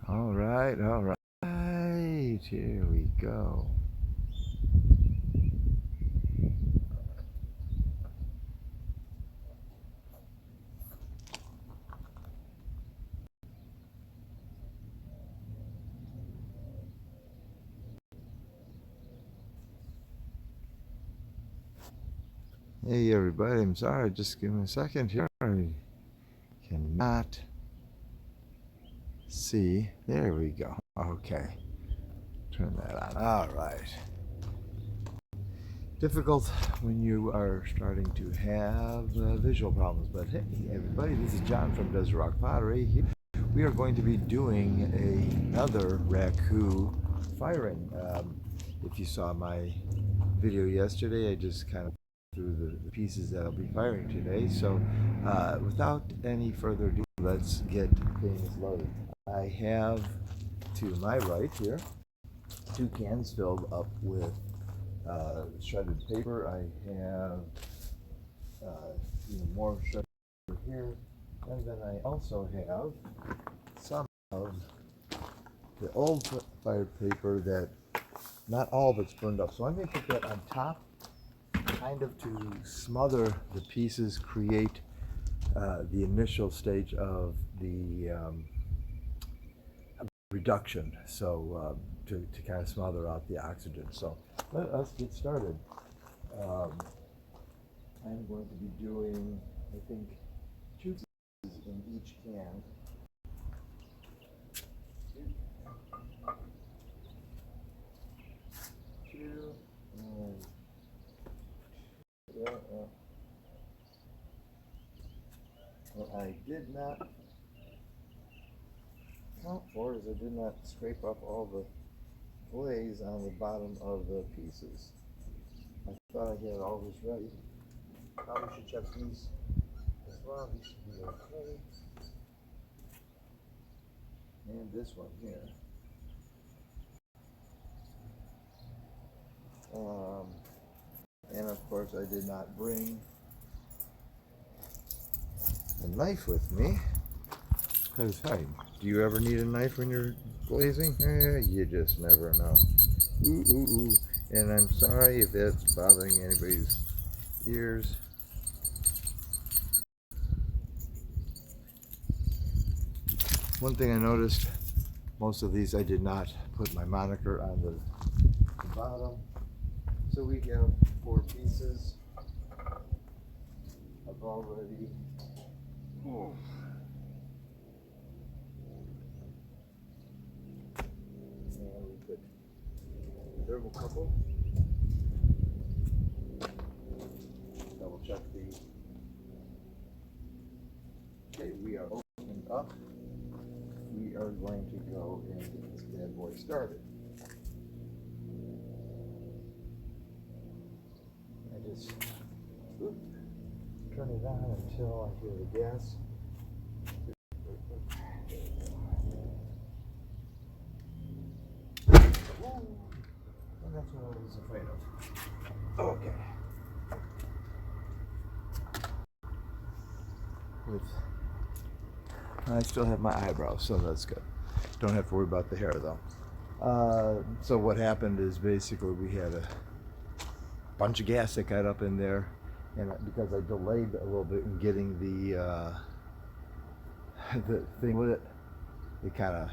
All right, all right. Here we go. Hey everybody, I'm sorry, just give me a second here. I cannot see. There we go. Okay. Turn that on. All right. Difficult when you are starting to have visual problems, but hey everybody, this is John from Raku Pottery. We are going to be doing another Raku firing. If you saw my video yesterday, I just kind of through the pieces that I'll be firing today. So without any further ado, let's get things loaded. I have to my right here 2 cans filled up with shredded paper. I have more shredded paper here, and then I also have some of the old fired paper that not all of it's burned up. So I'm going to put that on top, kind of to smother the pieces, create the initial stage of the reduction, so to kind of smother out the oxygen. So let us get started. I'm going to be doing, I think, 2 pieces in each can. Two, and what I did not count for is I did not scrape up all the glaze on the bottom of the pieces. I thought I had all this ready. Probably should check these as well. These should be okay. And this one here. And of course I did not bring a knife with me. Because, hey, do you ever need a knife when you're glazing? You just never know. Ooh, ooh, ooh. And I'm sorry if that's bothering anybody's ears. One thing I noticed, most of these I did not put my moniker on the bottom. So we have 4 pieces. I've already... Oh. And we put thermocouple. Double check the... Okay, we are opened up. We are going to go and get this bad boy started. I just turn it on until I hear the gas. And that's what I was afraid of. Okay. I still have my eyebrows, so that's good. Don't have to worry about the hair though. So what happened is basically we had a bunch of gas that got up in there, and because I delayed a little bit in getting the thing with it, it kind of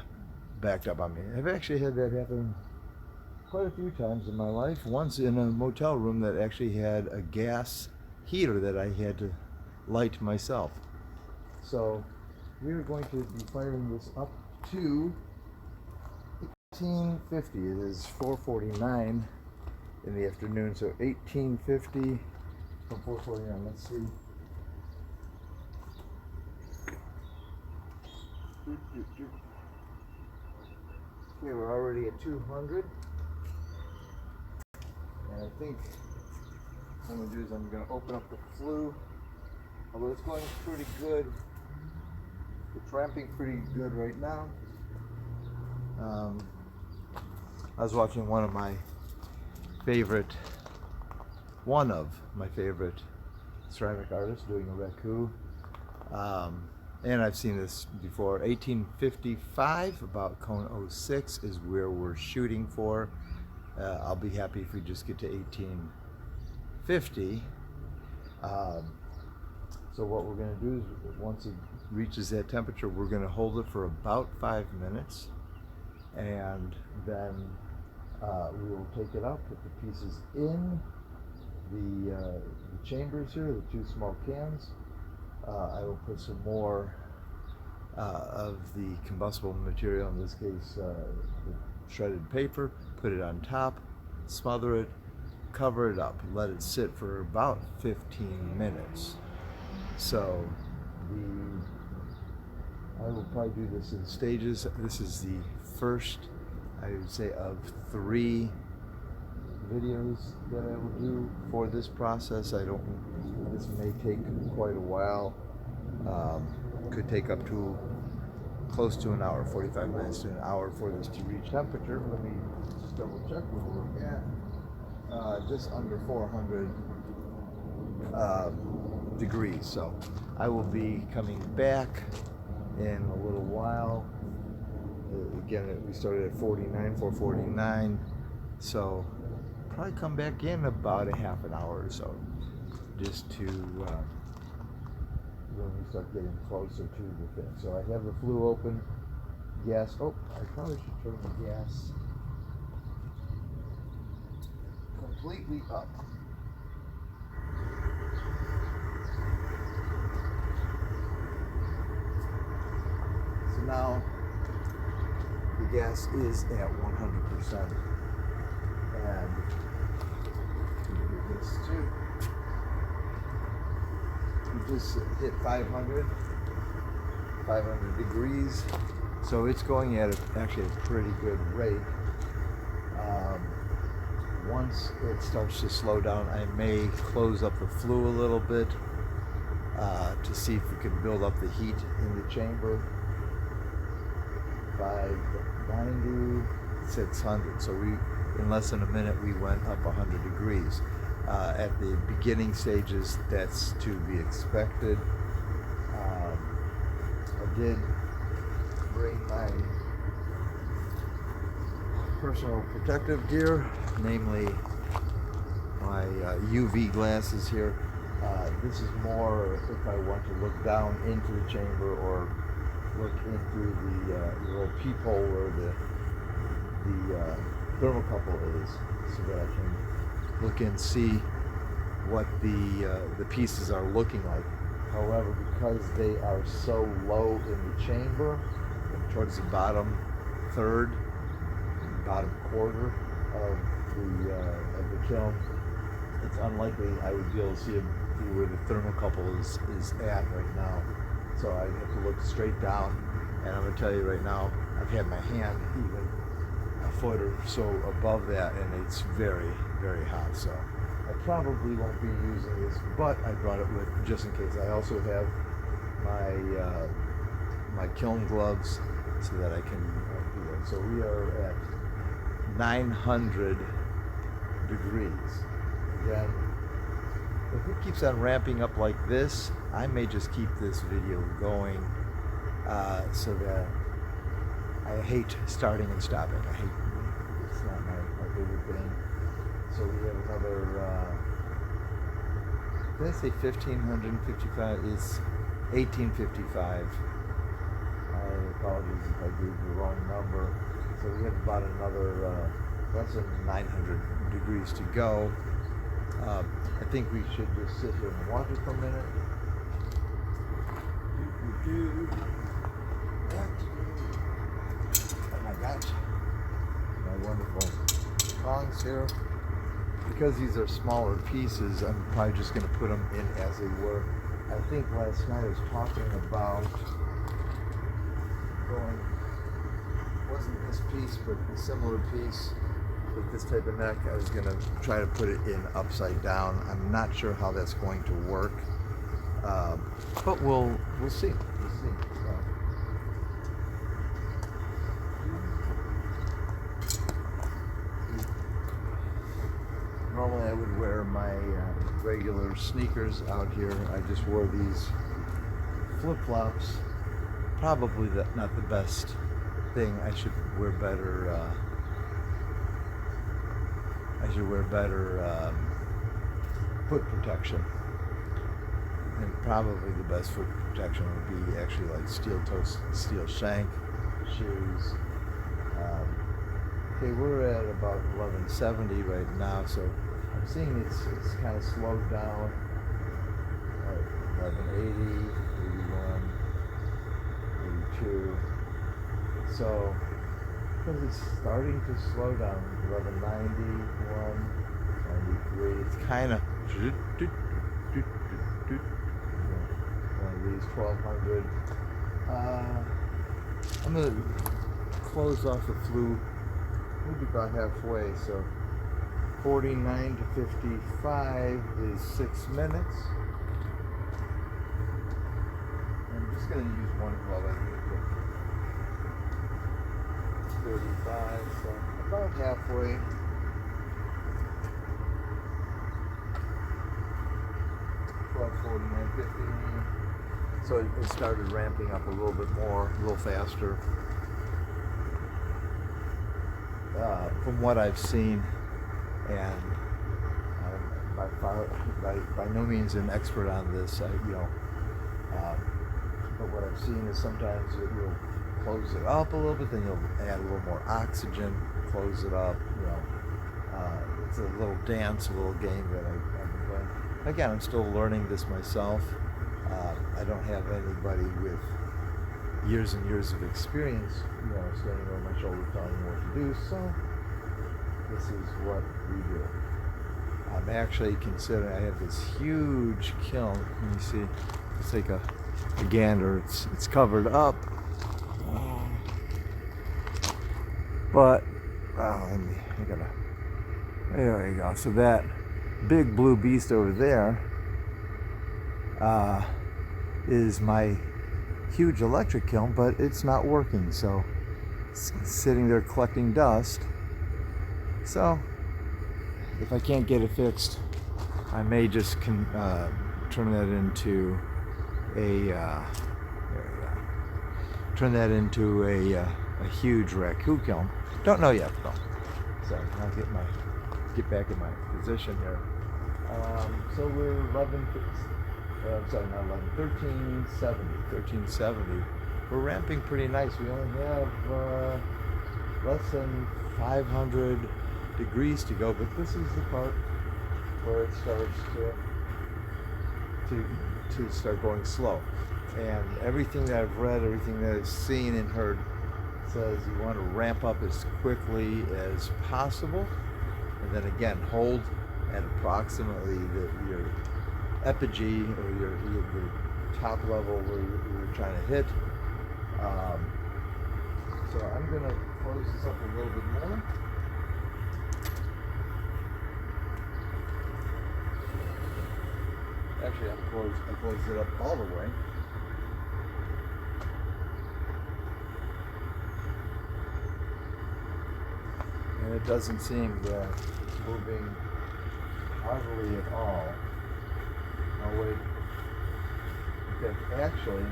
backed up on me. I've actually had that happen quite a few times in my life. Once in a motel room that actually had a gas heater that I had to light myself. So we are going to be firing this up to 1850. It is 4:49 in the afternoon, so 1850 from 4:49. Let's see. Okay, we're already at 200. And I think what I'm going to do is I'm going to open up the flue. Although it's going pretty good. It's ramping pretty good right now. I was watching one of my favorite ceramic artists doing a Raku. and I've seen this before. 1855, about cone 06 is where we're shooting for. I'll be happy if we just get to 1850. So what we're going to do is, once it reaches that temperature, we're going to hold it for about 5 minutes, and then we will take it out, put the pieces in the chambers here, the 2 small cans. I will put some more of the combustible material, in this case the shredded paper, put it on top, smother it, cover it up, let it sit for about 15 minutes. So I will probably do this in stages. This is the first, I would say, of 3 videos that I will do for this process. This may take quite a while. Could take up to close to an hour, 45 minutes to an hour for this to reach temperature. Let me just double check where we're at. Just under 400 degrees. So I will be coming back in a little while. Again, we started at 449. So probably come back in about a half an hour or so, just to when we start getting closer to the thing. So I have the flue open, gas. Oh, I probably should turn the gas completely up. So now the gas is at 100%, and we do this too. We just hit 500 degrees, so it's going at actually a pretty good rate. Once it starts to slow down, I may close up the flue a little bit to see if we can build up the heat in the chamber. 590, 600. So in less than a minute, we went up 100 degrees. At the beginning stages, that's to be expected. I did bring my personal protective gear, namely my UV glasses here. This is more if I want to look down into the chamber or look into the little peephole where the thermocouple is, so that I can look and see what the pieces are looking like. However, because they are so low in the chamber, towards the bottom third, bottom quarter of the kiln, it's unlikely I would be able to see where the thermocouple is at right now. So I have to look straight down, and I'm going to tell you right now, I've had my hand even a foot or so above that, and it's very, very hot. So I probably won't be using this, but I brought it with just in case. I also have my kiln gloves so that I can do that. So we are at 900 degrees. Again, if it keeps on ramping up like this, I may just keep this video going so that I hate starting and stopping. It's not my favorite thing. So we have another, did I say 1555? It's 1855. I apologize if I gave you the wrong number. So we have about another less than 900 degrees to go. I think we should just sit here and watch it for a minute. Oh my gosh. My wonderful tongs here. Because these are smaller pieces, I'm probably just going to put them in as they were. I think last night I was talking about going, wasn't this piece, but a similar piece with this type of neck. I was going to try to put it in upside down. I'm not sure how that's going to work, but we'll see. We'll see. Normally I would wear my regular sneakers out here. I just wore these flip-flops probably not the best thing. I should wear better. Foot protection. And probably the best foot protection would be actually like steel shank shoes. Okay, we're at about 1170 right now, so I'm seeing it's kind of slowed down. 1180, 81, 82. So, because it's starting to slow down, 1191, 93. It's kind of one of these 1200. I'm gonna close off the flue maybe about halfway. So 49 to 55 is 6 minutes. I'm just gonna use one glove. I need to 35. So about halfway. 12:49, 15. So it started ramping up a little bit more, a little faster. From what I've seen, and by no means an expert on this, but what I've seen is sometimes you'll close it up a little bit, then you'll add a little more oxygen, close it up. It's a little dance, a little game that I've been playing. Again, I'm still learning this myself. I don't have anybody with years and years of experience, standing over my shoulder telling me what to do. So this is what we do. I'm actually considering. I have this huge kiln. Let me see. Let's take a gander. It's covered up, but there you go. So that big blue beast over there is my huge electric kiln, but it's not working, so it's sitting there collecting dust. So if I can't get it fixed, I may just turn that into a huge Raku kiln. Don't know yet though. So I'll get back in my position here. So we're 1370. We're ramping pretty nice. We only have less than 500 degrees to go, but this is the part where it starts to start going slow. And everything that I've read, everything that I've seen and heard says you want to ramp up as quickly as possible, and then again hold at approximately your epigee, or your top level where you're trying to hit. So I'm going to close this up a little bit more. Actually, I closed it up all the way. And it doesn't seem that it's moving hardly at all. Oh wait. Okay, actually,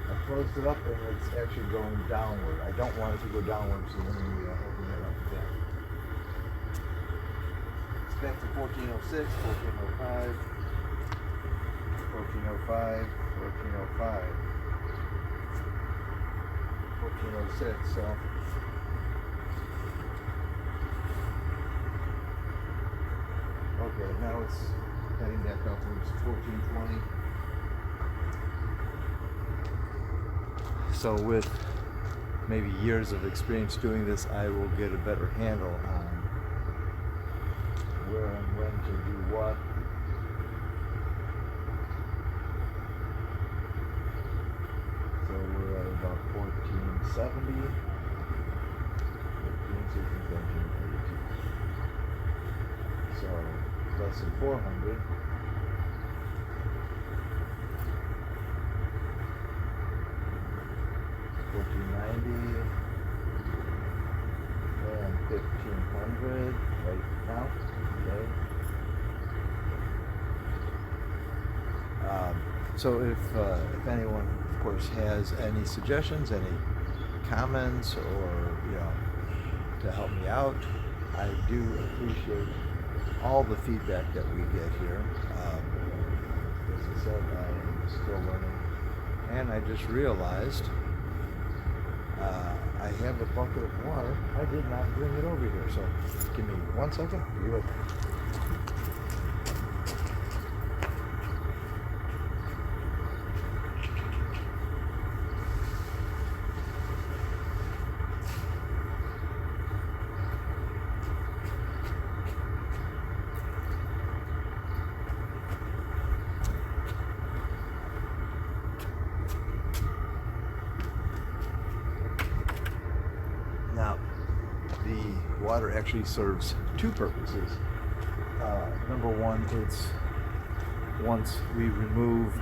I closed it up and it's actually going downward. I don't want it to go downward, so let me open it up again. It's back to 1406, 1405, 1405, 1405, 1406. So. Okay, now it's heading back upwards, 1420. So with maybe years of experience doing this, I will get a better handle on where and when to do what. So we're at about 1470. 1460, 1482. So less than 400. And 1500 right now. Okay. So if anyone, of course, has any suggestions, any comments, or to help me out, I do appreciate all the feedback that we get here. As I said, I am still learning, and I just realized I have a bucket of water. I did not bring it over here, so give me 1 second. Be with me. Now, the water actually serves two purposes. Number one, it's once we remove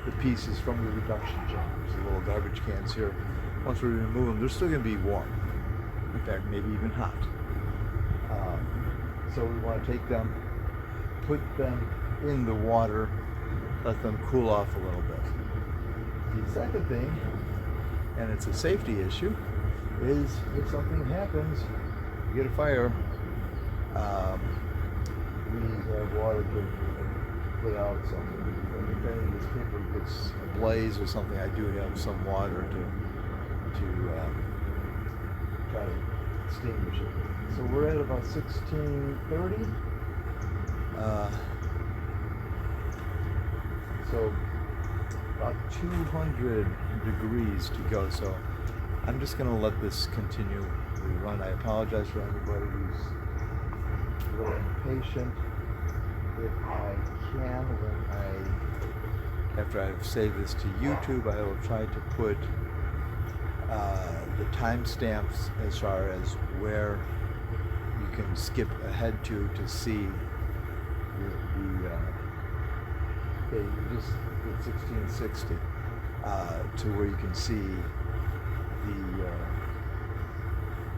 the pieces from the reduction chambers, the little garbage cans here, once we remove them, they're still going to be warm. In fact, maybe even hot. So we want to take them, put them in the water, let them cool off a little bit. The second thing, and it's a safety issue, is if something happens, you get a fire, we have water to put out something. If any of this paper gets ablaze or something, I do have some water to try to extinguish it. So we're at about 1630. So about 200 degrees to go. So I'm just going to let this continue to run. I apologize for anybody who's a little impatient. If I can, after I've saved this to YouTube, I will try to put the timestamps as far as where you can skip ahead to see okay, you just get 1660 to where you can see the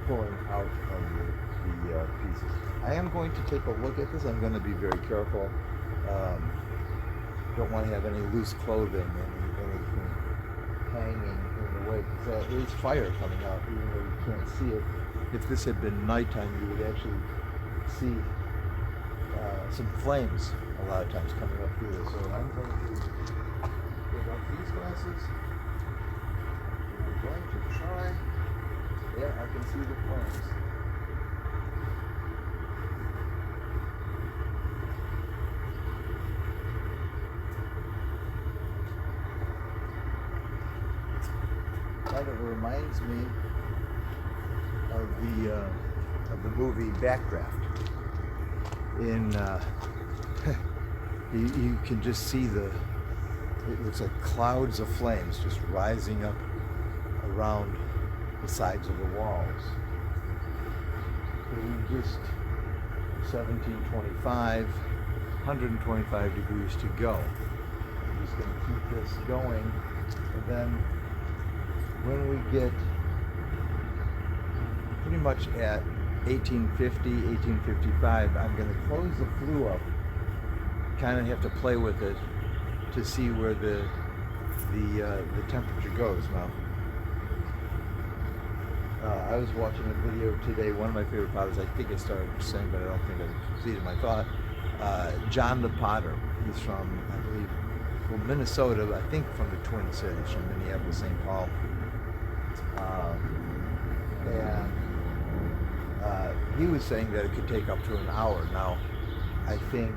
pulling out of the pieces. I am going to take a look at this. I'm going to be very careful. Don't want to have any loose clothing, anything hanging in the way, because there is fire coming out, even though you can't see it. If this had been nighttime, you would actually see some flames a lot of times coming up through this. So I'm going to take off these glasses. I'm going to try. Yeah, I can see the flames. Kind of reminds me of the movie Backdraft. In you can just see it looks like clouds of flames just rising up around the sides of the walls. So we just 1725, 125 degrees to go. I'm just going to keep this going, and then when we get pretty much at 1850, 1855, I'm going to close the flue up, kind of have to play with it to see where the temperature goes. Now, I was watching a video today, one of my favorite potters, I think I started saying, but I don't think I completed my thought, John the Potter. He's from, I believe, Minnesota, I think from the Twin Cities, from Minneapolis, St. Paul. And he was saying that it could take up to an hour. Now, I think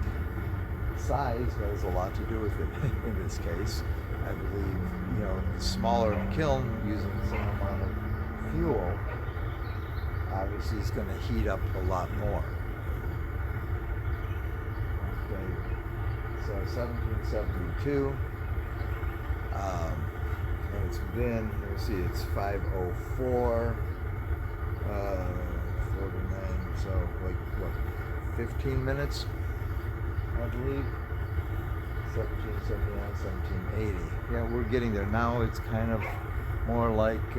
size has a lot to do with it in this case. I believe, smaller kiln using the same amount of fuel, obviously is going to heat up a lot more. Okay, so 1772, and it's been, let me see, it's 504, 49, so like what, 15 minutes, I believe. 1779, 1780. Yeah, we're getting there now. It's kind of more like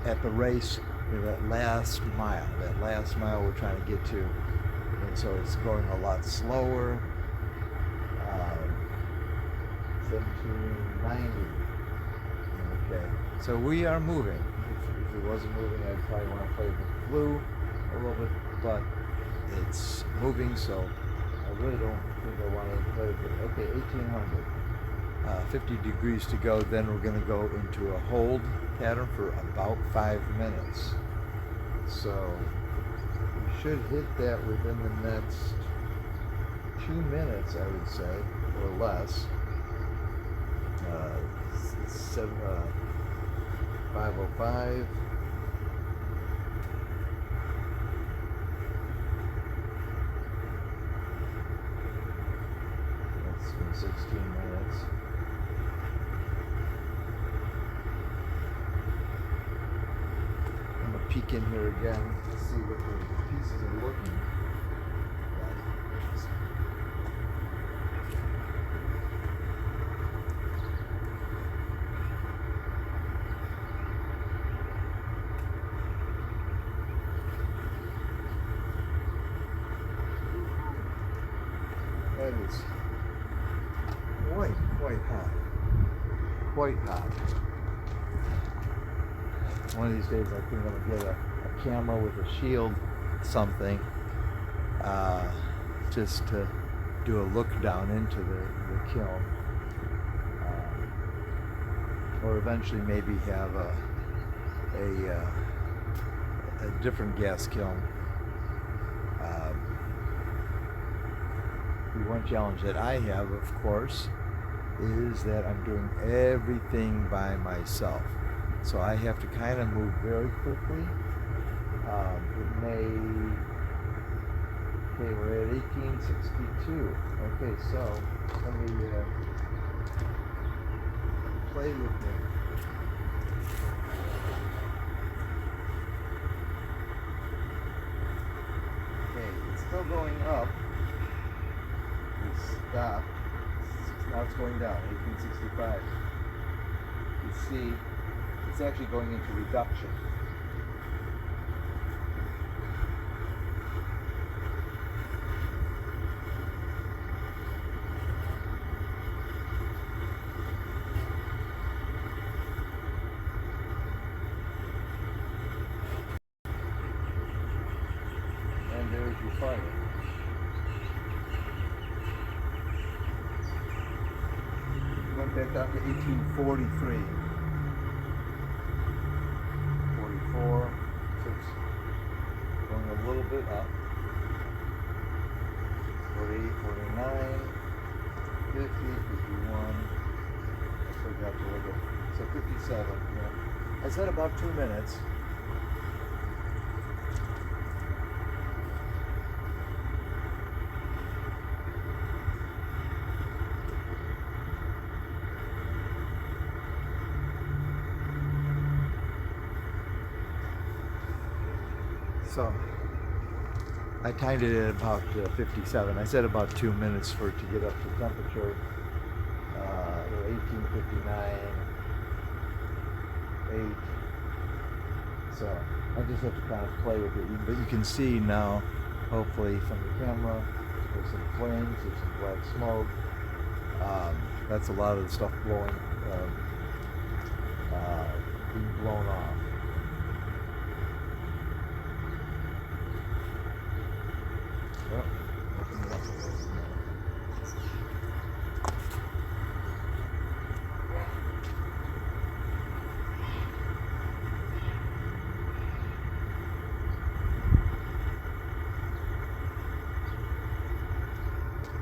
at the race, that last mile. That last mile we're trying to get to, and so it's going a lot slower. 1790. Okay, so we are moving. If it wasn't moving, I'd probably want to play the blue a little bit, but it's moving, so I really don't think I want to play with it. Okay, 1800. 50 degrees to go. Then we're going to go into a hold pattern for about 5 minutes. So we should hit that within the next 2 minutes, I would say, or less. 5:05. That's been 16 minutes. I'm gonna peek in here again to see what the pieces are looking like. That is quite hot. Quite hot. One of these days I think I'm gonna get a camera with a shield, something, just to do a look down into the kiln. Or eventually maybe have a different gas kiln. The one challenge that I have, of course, is that I'm doing everything by myself. So I have to kind of move very quickly. Okay, we're at 1862. Okay, so let me play with me. Okay, it's still going up. Stop. Now it's going down. 1865. You see, it's actually going into reduction. And there's your fire. Went back down to 1843. 44, 6, going a little bit up. 48, 49, 50, 51. I forgot to look at. So 57. Yeah. I said about 2 minutes. So I timed it at about 57. I said about 2 minutes for it to get up to temperature. 1859, 8. So I just have to kind of play with it. But you can see now, hopefully from the camera, there's some flames, there's some black smoke. That's a lot of the stuff being blown off.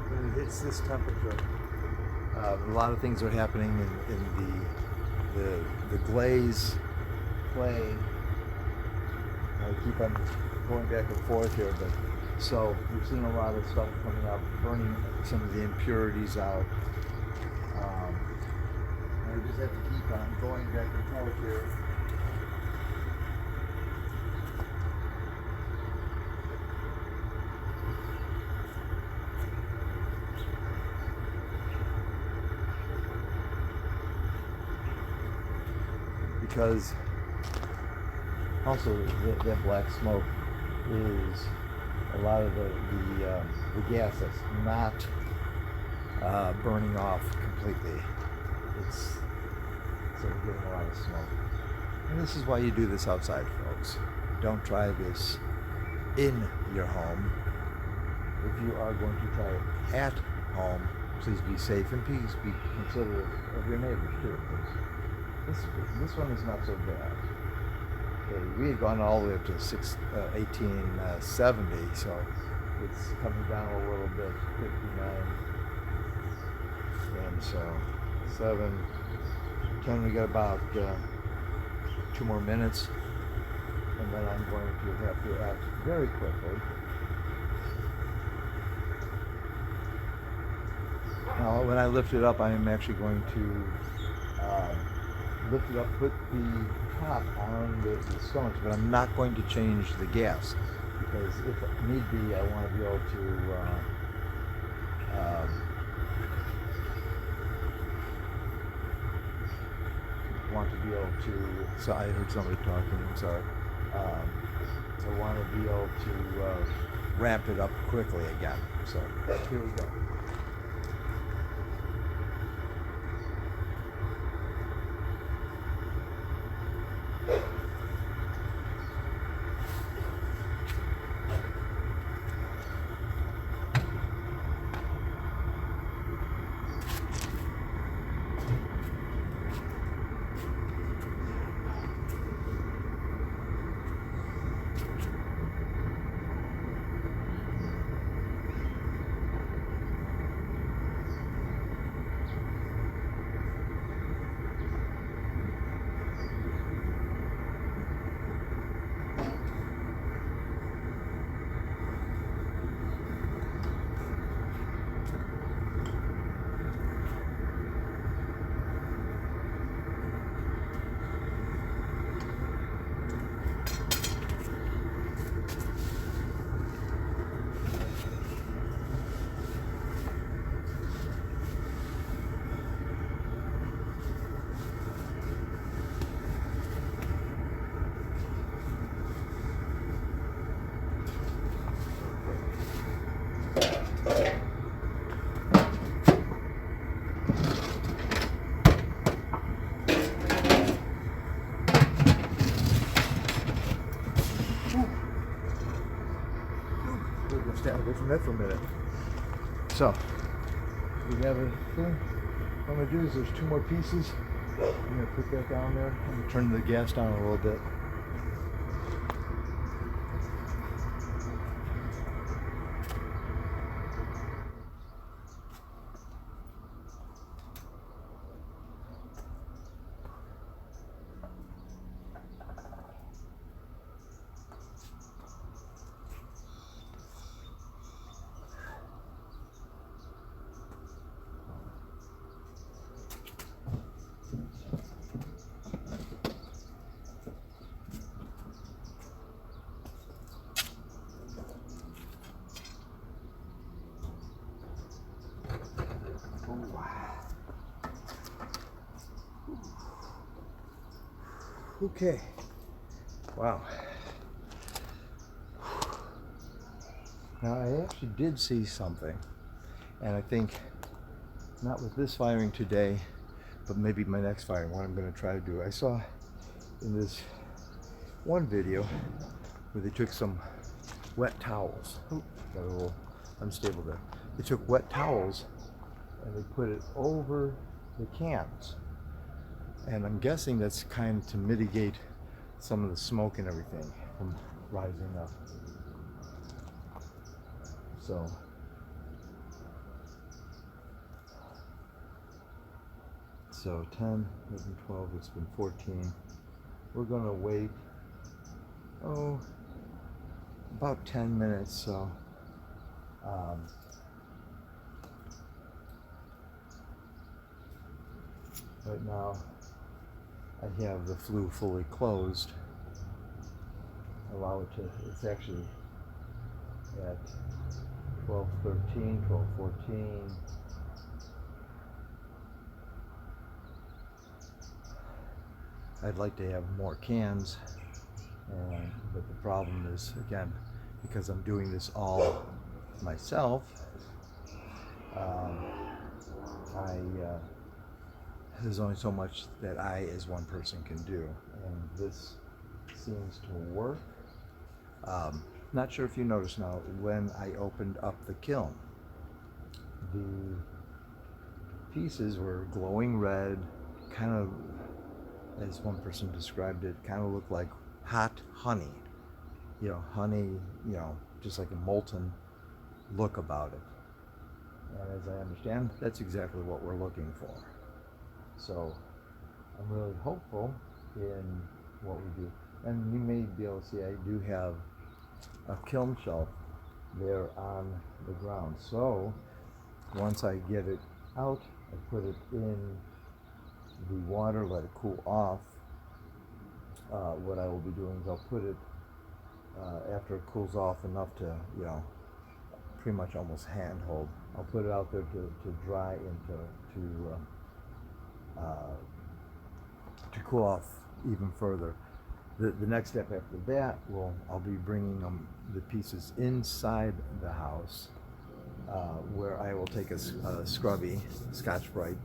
When it hits this temperature, a lot of things are happening in the glaze clay. I keep on going back and forth here, but so we've seen a lot of stuff coming out, burning some of the impurities out. I just have to keep on going back and forth here. Because also that black smoke is a lot of the gas that's not burning off completely. So we're getting a lot of smoke. And this is why you do this outside, folks. Don't try this in your home. If you are going to try it at home, please be safe and please be considerate of your neighbors too. This one is not so bad. Okay, we had gone all the way up to 1870, so it's coming down a little bit, 59. And so 7, 10, we got about 2 more minutes, and then I'm going to have to act very quickly. Now, when I lift it up, I am actually going to lift it up, put the top on the stones, but I'm not going to change the gas, because if need be, I want to be able to so I heard somebody talking, I'm sorry. I want to be able to ramp it up quickly again. So here we go. Stand away from that for a minute. So we have a thing. What I'm going to do is there's 2 more pieces. I'm going to put that down there. I'm going to turn the gas down a little bit. Okay. Wow. Now I actually did see something, and I think not with this firing today, but maybe my next firing, what I'm going to try to do. I saw in this one video where they took some wet towels. Ooh, got a little unstable there. They took wet towels and they put it over the cans. And I'm guessing that's kind of to mitigate some of the smoke and everything from rising up. So 10, 11, 12, it's been 14. We're going to wait, about 10 minutes. So right now I have the flue fully closed. Allow it to, it's actually at 12:13, 12:14. I'd like to have more cans, but the problem is, again, because I'm doing this all myself, there's only so much that I, as one person, can do, and this seems to work. Not sure if you noticed now, when I opened up the kiln, the pieces were glowing red, kind of, as one person described it, kind of looked like hot honey. You know, honey, you know, just like a molten look about it. And as I understand, that's exactly what we're looking for. So I'm really hopeful in what we do. And you may be able to see I do have a kiln shelf there on the ground. So once I get it out, I put it in the water, let it cool off. What I will be doing is I'll put it, after it cools off enough to, you know, pretty much almost handhold, I'll put it out there to dry and to cool off even further. The next step after that, I'll be bringing the pieces inside the house, where I will take a scrubby, Scotch-Brite,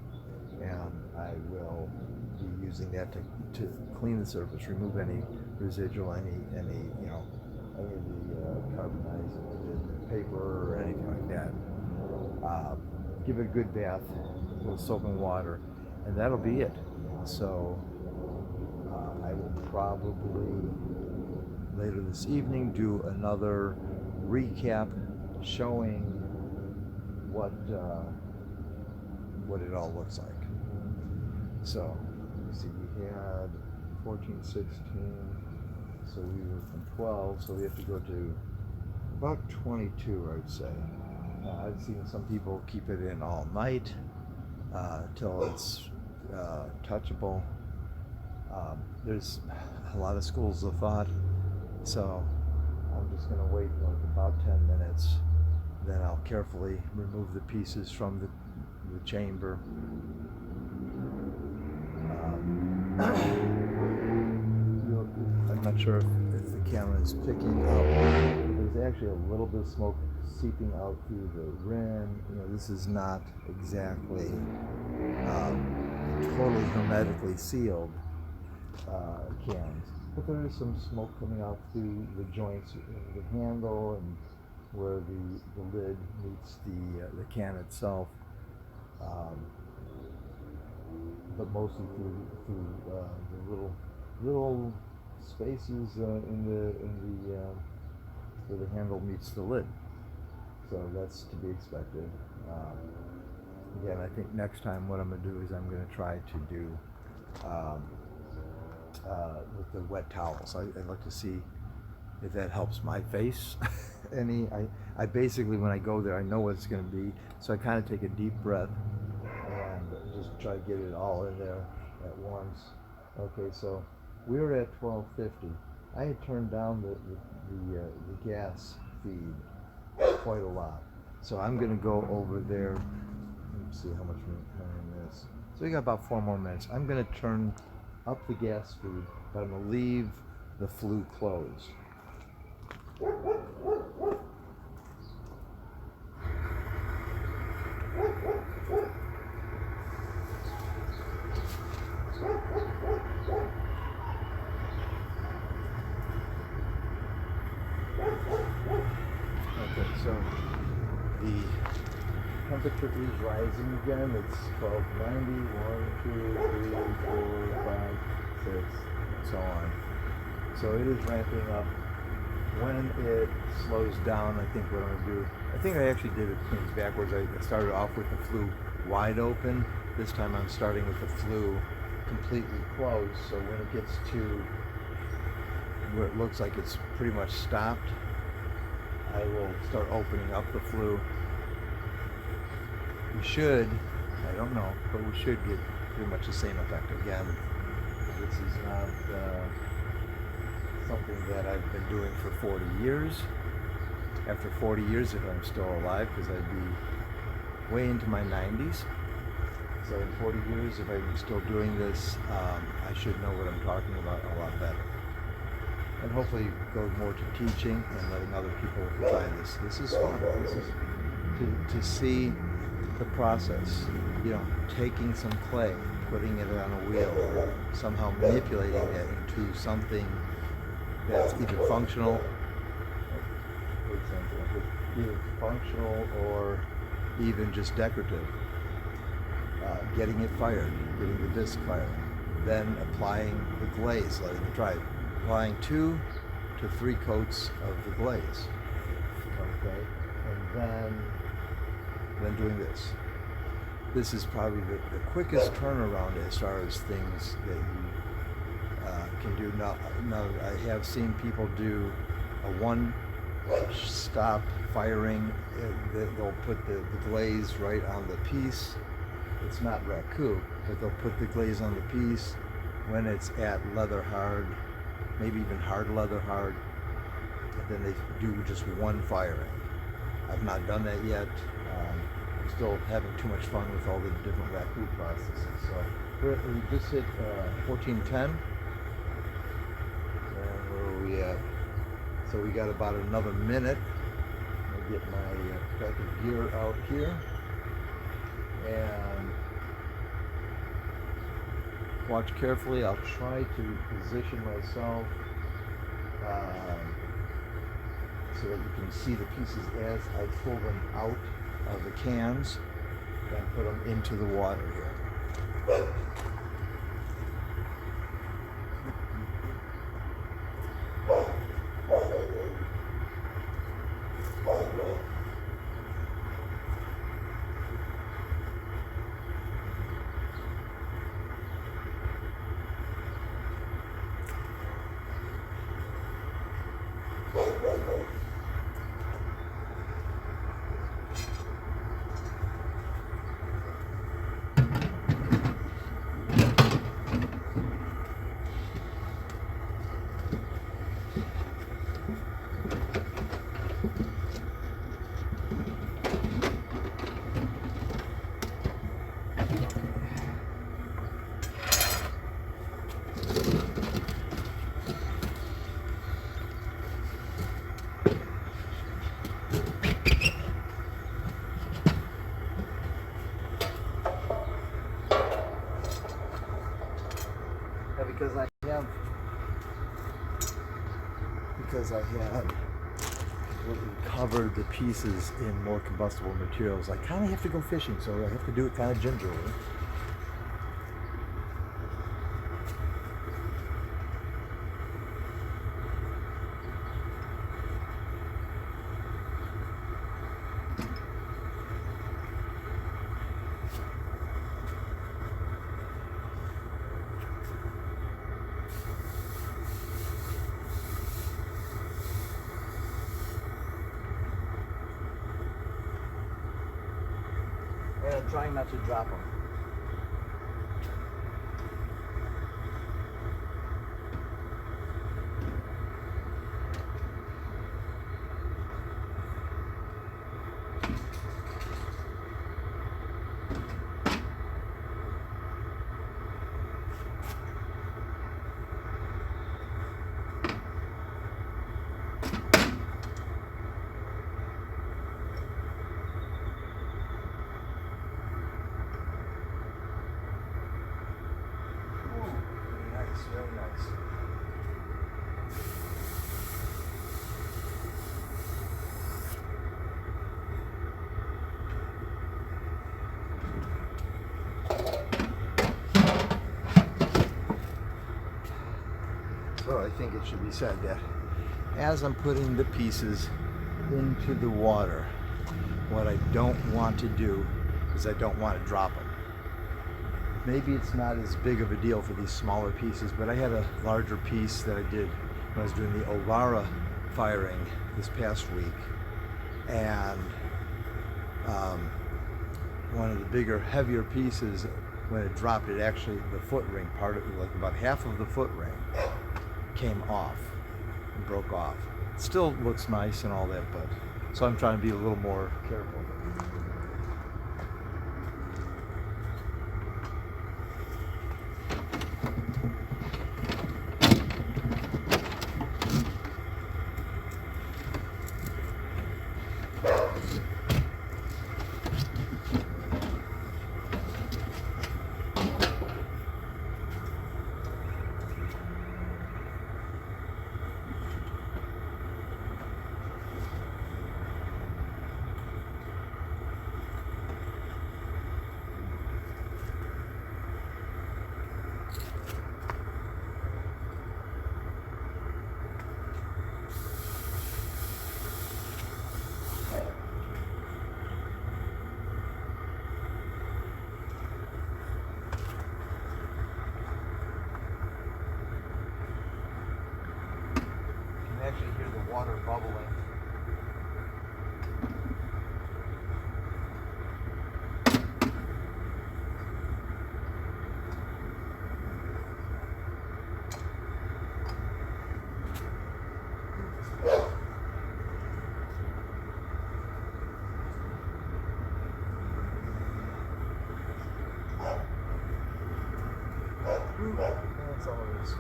and I will be using that to clean the surface, remove any residual, any you know, any of the carbonized paper or anything like that. Give it a good bath with soap and water, and that'll be it. So I will probably later this evening do another recap showing what it all looks like. So you see, we had 14, 16, so we were from 12, so we have to go to about 22, I would say. I've seen some people keep it in all night till it's touchable. There's a lot of schools of thought, so I'm just going to wait like about 10 minutes. Then I'll carefully remove the pieces from the chamber. I'm not sure if the camera is picking up. There's actually a little bit of smoke seeping out through the rim. You know, this is not exactly totally hermetically sealed cans, but there is some smoke coming out through the joints of the handle and where the lid meets the can itself, but mostly through the little spaces where the handle meets the lid. So that's to be expected. Again, I think next time what I'm going to do is I'm going to try to do with the wet towels. I'd like to see if that helps my face any. I basically, when I go there, I know what it's going to be, so I kind of take a deep breath and just try to get it all in there at once. Okay, so we were at 1250. I had turned down the gas feed quite a lot, so I'm going to go over there. Let me see how much more in this. So we got about 4 more minutes. I'm going to turn up the gas feed, but I'm going to leave the flue closed. Okay, so the temperature is rising again. It's 1290, 1, 2, 3, 4, 5, 6, and so on. So it is ramping up. When it slows down, I think what I'm going to do, I think I actually did things backwards. I started off with the flue wide open. This time I'm starting with the flue completely closed. So when it gets to where it looks like it's pretty much stopped, I will start opening up the flue. We should, I don't know, but we should get pretty much the same effect again. This is not something that I've been doing for 40 years. After 40 years, if I'm still alive, because I'd be way into my 90s. So in 40 years, if I'm still doing this, I should know what I'm talking about a lot better. And hopefully go more to teaching and letting other people try this. This is fun. This is to see the process. You know, taking some clay, putting it on a wheel, or somehow manipulating it into something that's either functional, for example, either functional or even just decorative. Getting it fired, getting the disc fired, then applying the glaze, letting it dry, applying 2 to 3 coats of the glaze. Okay, and then doing this. This is probably the quickest turnaround as far as things that you can do. Now, I have seen people do a one-stop firing. They'll put the glaze right on the piece. It's not Raku, but they'll put the glaze on the piece when it's at leather hard, maybe even hard leather hard, and then they do just one firing. I've not done that yet. I'm still having too much fun with all the different Raku processes. So we just hit 1410, and where are we at? So we got about another minute. I'll get my pack of gear out here. And watch carefully. I'll try to position myself so that you can see the pieces as I pull them out of the cans and put them into the water here. Because I have covered the pieces in more combustible materials, I kind of have to go fishing, so I have to do it kind of gingerly. And I'm trying not to drop them. Very nice. So I think it should be said that as I'm putting the pieces into the water, what I don't want to do is I don't want to drop them. Maybe it's not as big of a deal for these smaller pieces, but I had a larger piece that I did when I was doing the Ovara firing this past week, and one of the bigger, heavier pieces, when it dropped, it actually, the foot ring, part of it, like about half of the foot ring came off and broke off. It still looks nice and all that, but so I'm trying to be a little more careful. water bubbling. That's all it is.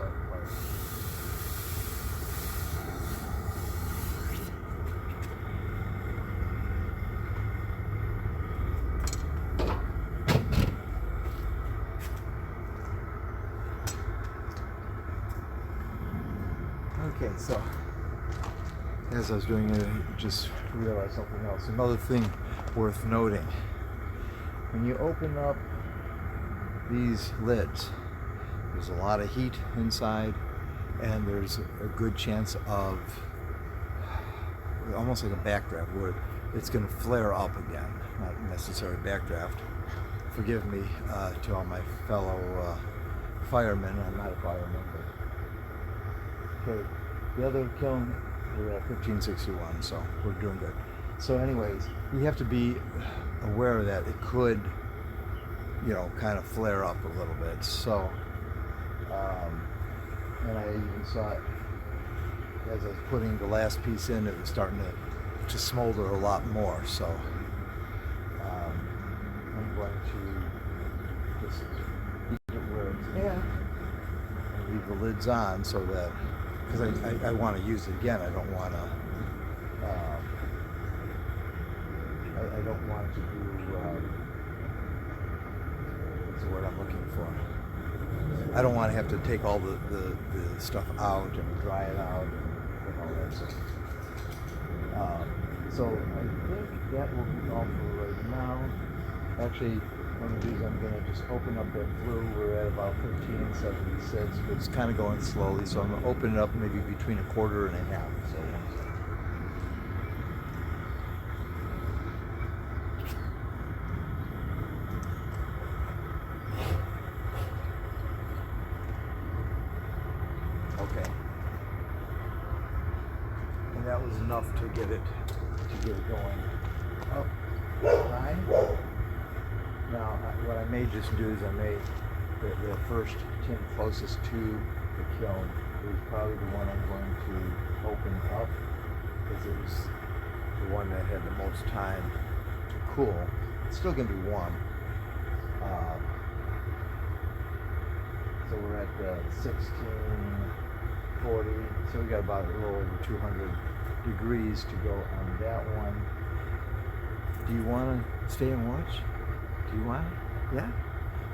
Okay, so as I was doing it, I just realized something else. Another thing worth noting: when you open up these lids, there's a lot of heat inside, and there's a good chance of almost like a backdraft where it's going to flare up again. Not necessarily backdraft. Forgive me to all my fellow firemen. I'm not a fireman, but okay. The other kiln, we're at 1561, so we're doing good. So, anyways, you have to be aware that it could, kind of flare up a little bit. So. And I even saw it as I was putting the last piece in, it was starting to smolder a lot more. So I'm going to just keep it where it's at and leave the lids on so that, because I want to use it again. I don't want to, I don't want to do, what's the word I'm looking for? I don't want to have to take all the stuff out and dry it out and all that stuff. So I think that will be all for right now. Actually, one of these I'm going to just open up that flue. We're at about 1576, but it's kind of going slowly, so I'm going to open it up maybe between a quarter and a half. So. Okay, and that was enough to get it going. Oh, fine. Now, what I may just do is I may the first tin closest to the kiln is probably the one I'm going to open up because it was the one that had the most time to cool. It's still going to be warm. So we're at 1640, so we got about a little over 200 degrees to go on that one. Do you want to stay and watch? Do you want to? Yeah?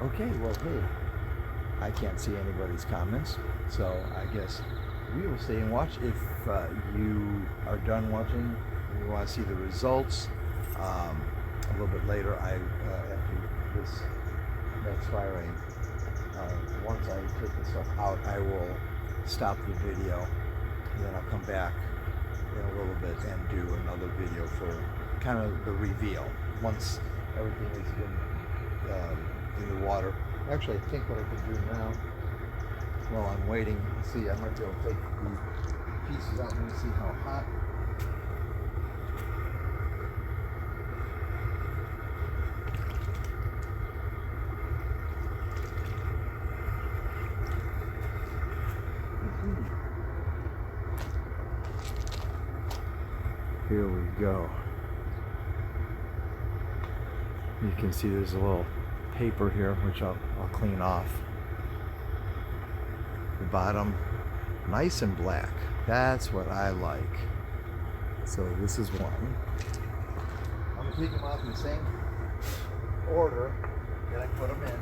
Okay, well, hey, I can't see anybody's comments, so I guess we will stay and watch. If you are done watching and you want to see the results, a little bit later, after this next firing, once I take the stuff out, I will stop the video, and then I'll come back in a little bit and do another video for kind of the reveal once everything is in the water. Actually, I think what I could do now, while I'm waiting, see, I might be able to take the pieces out and see how hot. Here we go. You can see there's a little paper here, which I'll clean off. The bottom, nice and black. That's what I like. So this is one. I'm gonna take them off in the same order that I put them in.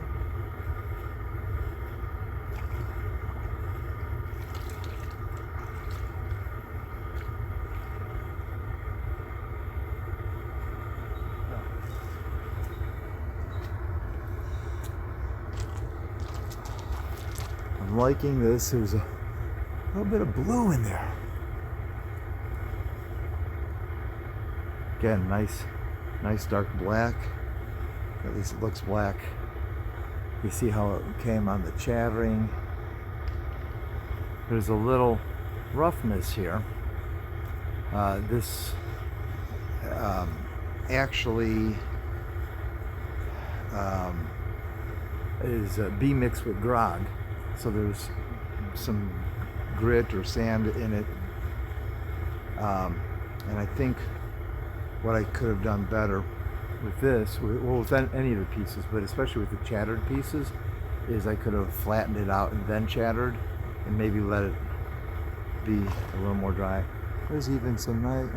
I'm liking this. There's a little bit of blue in there. Again, nice dark black. At least it looks black. You see how it came on the chattering. There's a little roughness here. This actually is B mixed with grog, so there's some grit or sand in it, and I think what I could have done better with this, well, with any of the pieces, but especially with the chattered pieces, is I could have flattened it out and then chattered, and maybe let it be a little more dry. There's even some nice,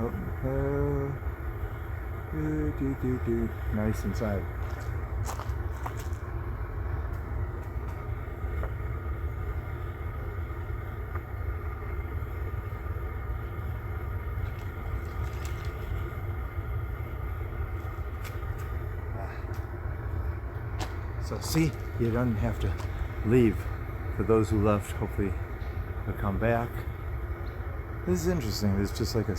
nice inside. So see, you don't have to leave. For those who left, hopefully they'll come back. This is interesting. There's just like a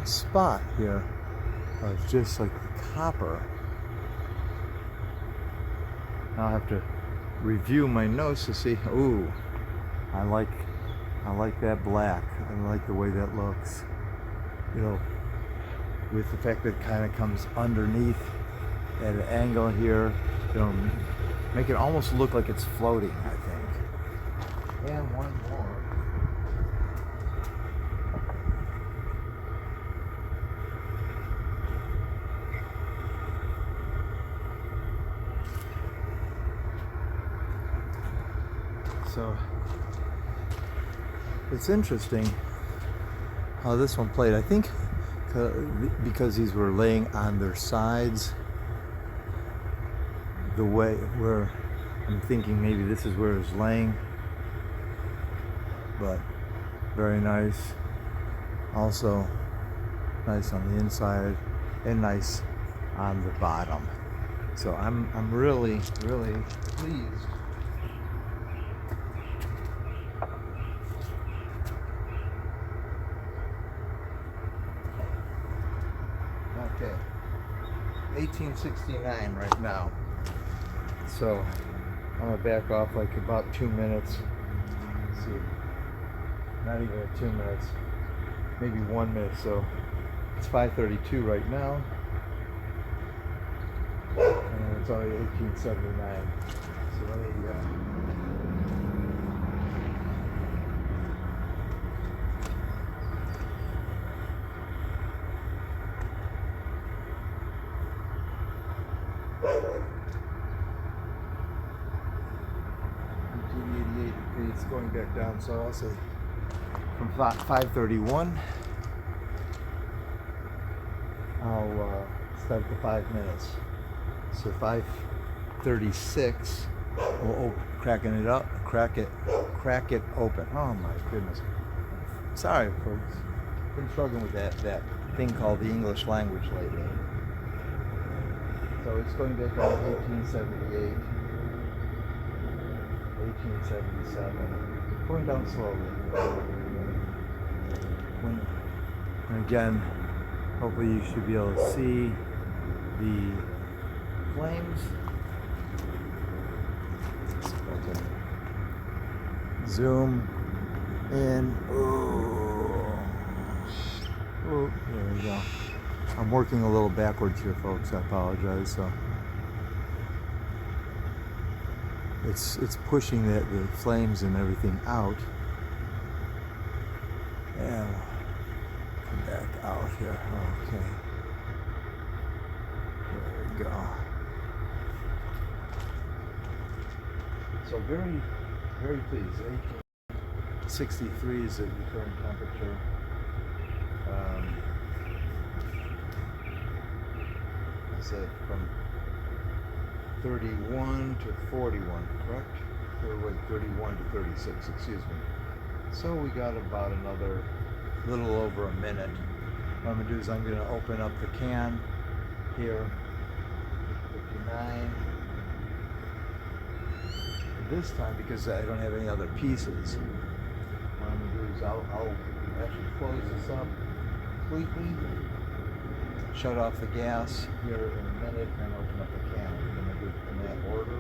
spot here of just like copper. Now I have to review my notes to see. Ooh, I like that black. I like the way that looks. You know, with the fact that it kind of comes underneath at an angle here, you know, make it almost look like it's floating, I think. And one more. So it's interesting how this one played. I think because these were laying on their sides, the way where I'm thinking maybe this is where it's laying, but very nice. Also nice on the inside and nice on the bottom. So I'm really pleased. Okay, 1869 right now. So I'm gonna back off like about 2 minutes. Let's see, not even 2 minutes, maybe 1 minute. So it's 5:32 right now, and it's only 1879. So let me it's going back down, so I'll say from 5:31 I'll start the 5 minutes. So 5:36 we'll cracking it up, crack it open. Oh my goodness, sorry folks, been struggling with that thing called the English language lately. So it's going back on 1878, 1877, going down slowly. And again, hopefully you should be able to see the flames. Let's see if I can zoom in. Oh, there we go. I'm working a little backwards here, folks. I apologize. So it's pushing the flames and everything out. And come back out here. Okay. There we go. So very, very pleased. 1863 is the current temperature. I said from 31 to 41, correct? Or wait, 31 to 36, excuse me. So we got about another little over a minute. What I'm going to do is I'm going to open up the can here, 59. This time, because I don't have any other pieces, what I'm going to do is I'll actually close this up completely, shut off the gas here in a minute, and open up the can. I'm going to do it in that order.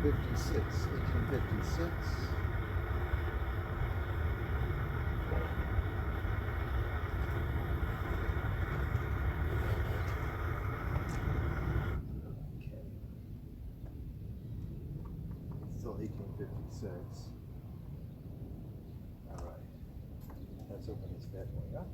1856. Okay. Still 1856. All right. Let's open this bad boy up.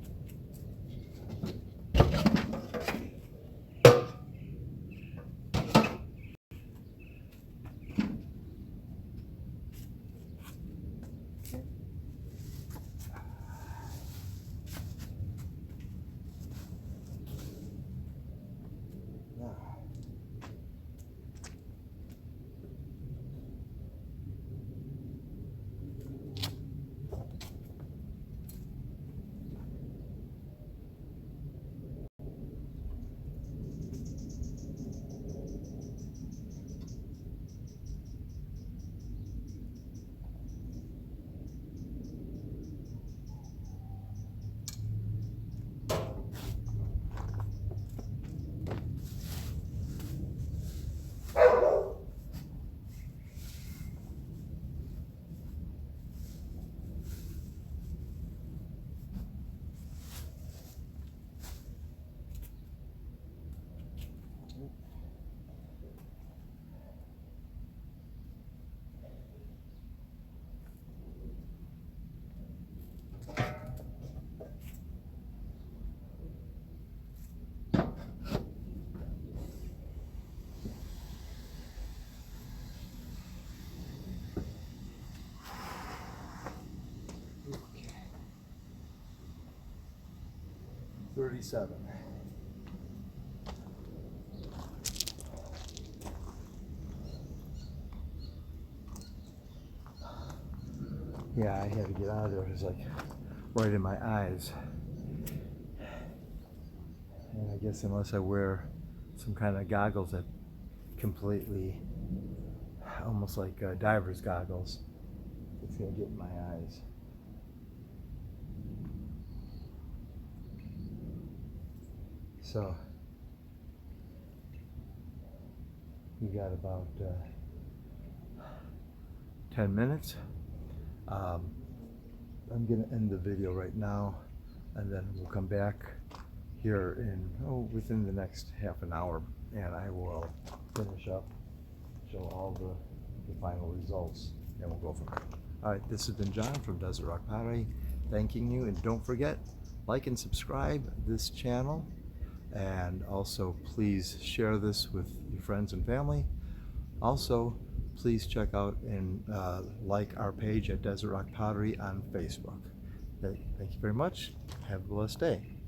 Okay. 37. Yeah, I had to get out of there. It was like right in my eyes. And I guess unless I wear some kind of goggles that completely, almost like diver's goggles, it's gonna get in my eyes. So we got about 10 minutes. I'm gonna end the video right now, and then we'll come back here in within the next half an hour, and I will finish up, show all the final results, and we'll go from there. All right, this has been John from Desert Rock Pottery, thanking you, and don't forget, like and subscribe this channel, and also please share this with your friends and family. Also, please check out and like our page at Desert Rock Pottery on Facebook. Thank you very much. Have a blessed day.